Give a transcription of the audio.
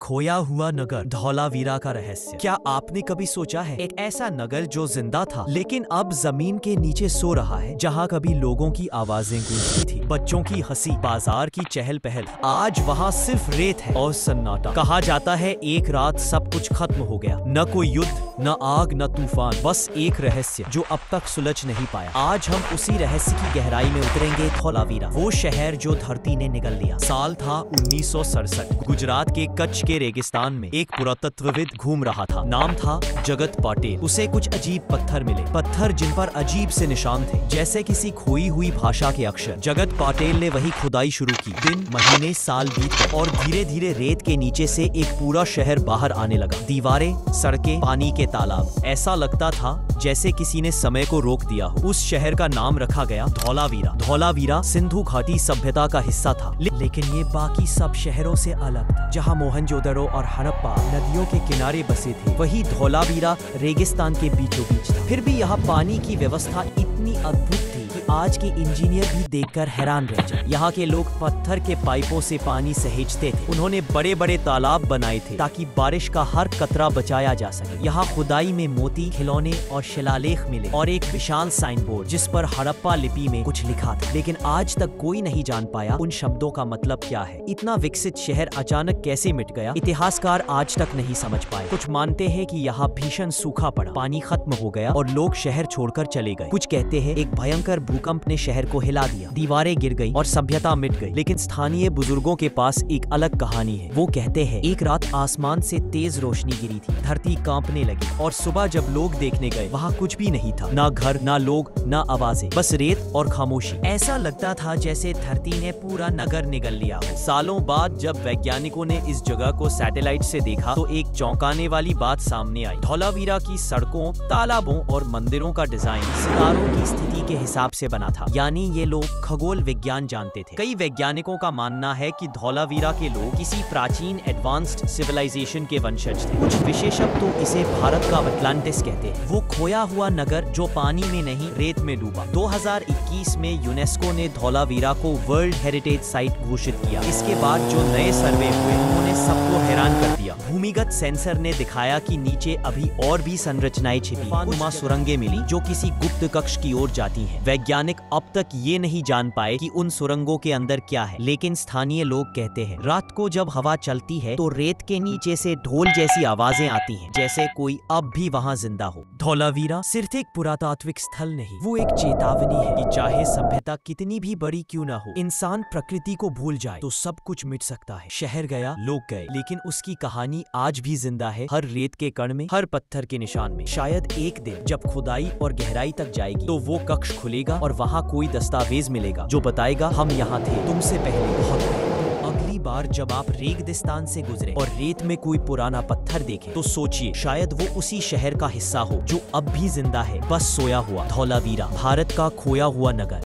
खोया हुआ नगर, धौलावीरा का रहस्य। क्या आपने कभी सोचा है एक ऐसा नगर जो जिंदा था लेकिन अब जमीन के नीचे सो रहा है, जहाँ कभी लोगों की आवाजें गूंजती थी, बच्चों की हंसी, बाजार की चहल पहल, आज वहाँ सिर्फ रेत है और सन्नाटा। कहा जाता है एक रात सब कुछ खत्म हो गया, न कोई युद्ध, न आग, न तूफान, बस एक रहस्य जो अब तक सुलझ नहीं पाया। आज हम उसी रहस्य की गहराई में उतरेंगे। धौलावीरा, वो शहर जो धरती ने निगल लिया। साल था 1967। गुजरात के कच्छ के रेगिस्तान में एक पुरातत्वविद घूम रहा था। नाम था जगत पाटिल। उसे कुछ अजीब पत्थर मिले, पत्थर जिन पर अजीब से निशान थे, जैसे किसी खोई हुई भाषा के अक्षर। जगत पाटिल ने वही खुदाई शुरू की। दिन, महीने, साल बीत गए और धीरे धीरे रेत के नीचे से एक पूरा शहर बाहर आने लगा। दीवारें, सड़कें, पानी के तालाब। ऐसा लगता था जैसे किसी ने समय को रोक दिया हो। उस शहर का नाम रखा गया धौलावीरा। धौलावीरा सिंधु घाटी सभ्यता का हिस्सा था, लेकिन ये बाकी सब शहरों से अलग था। जहाँ मोहनजोदड़ो और हड़प्पा नदियों के किनारे बसे थे, वही धौलावीरा रेगिस्तान के बीचों बीच था। फिर भी यहाँ पानी की व्यवस्था इतनी अद्भुत थी कि आज के इंजीनियर भी देखकर हैरान रह जाए। यहाँ के लोग पत्थर के पाइपों से पानी सहेजते थे। उन्होंने बड़े बड़े तालाब बनाए थे ताकि बारिश का हर कतरा बचाया जा सके। यहाँ खुदाई में मोती, खिलौने और शिलालेख मिले और एक विशाल साइन बोर्ड जिस पर हड़प्पा लिपि में कुछ लिखा था। लेकिन आज तक कोई नहीं जान पाया उन शब्दों का मतलब क्या है। इतना विकसित शहर अचानक कैसे मिट गया, इतिहासकार आज तक नहीं समझ पाए। कुछ मानते हैं कि यहाँ भीषण सूखा पड़ा, पानी खत्म हो गया और लोग शहर छोड़कर चले गए। कुछ कहते हैं एक भयंकर भूकंप ने शहर को हिला दिया, दीवारें गिर गई और सभ्यता मिट गई। लेकिन स्थानीय बुजुर्गों के पास एक अलग कहानी है। वो कहते हैं एक रात आसमान से तेज रोशनी गिरी थी, धरती कांपने लगी और सुबह जब लोग देखने गए वहाँ कुछ भी नहीं था। ना घर, ना लोग, ना आवाजें, बस रेत और खामोशी। ऐसा लगता था जैसे धरती ने पूरा नगर निगल लिया हो। सालों बाद जब वैज्ञानिकों ने इस जगह को सैटेलाइट से देखा तो एक चौंकाने वाली बात सामने आई। धौलावीरा की सड़कों, तालाबों और मंदिरों का डिजाइन सितारों की स्थिति के हिसाब से बना था। यानी ये लोग खगोल विज्ञान जानते थे। कई वैज्ञानिकों का मानना है कि धौलावीरा के लोग किसी प्राचीन एडवांस्ड सिविलाइजेशन के वंशज थे। कुछ विशेषज्ञ तो इसे भारत का अटलांटिस कहते हैं। वो खोया हुआ नगर जो पानी में नहीं रेत में डूबा। 2021 में यूनेस्को ने धौलावीरा को वर्ल्ड हेरिटेज साइट घोषित किया। इसके बाद जो नए सर्वे हुए उन्होंने सबको हैरान कर दिया। भूमिगत सेंसर ने दिखाया कि नीचे अभी और भी संरचनाएं छिपी, नुमा सुरंगें मिली जो किसी गुप्त कक्ष की ओर जाती हैं। वैज्ञानिक अब तक ये नहीं जान पाए कि उन सुरंगों के अंदर क्या है, लेकिन स्थानीय लोग कहते हैं रात को जब हवा चलती है तो रेत के नीचे से ढोल जैसी आवाजें आती हैं, जैसे कोई अब भी वहाँ जिंदा हो। धौलावीरा सिर्फ एक पुरातात्विक स्थल नहीं, वो एक चेतावनी है कि चाहे सभ्यता कितनी भी बड़ी क्यों ना हो, इंसान प्रकृति को भूल जाए तो सब कुछ मिट सकता है। शहर गया, लोग गए, लेकिन उसकी कहानी आज भी जिंदा है, हर रेत के कण में, हर पत्थर के निशान में। शायद एक दिन जब खुदाई और गहराई तक जाएगी तो वो कक्ष खुलेगा और वहाँ कोई दस्तावेज मिलेगा जो बताएगा हम यहाँ थे तुमसे पहले, बहुत पहले। अगली बार जब आप रेगिस्तान से गुजरे और रेत में कोई पुराना पत्थर देखें तो सोचिए शायद वो उसी शहर का हिस्सा हो जो अब भी जिंदा है, बस सोया हुआ। धौलावीरा, भारत का खोया हुआ नगर।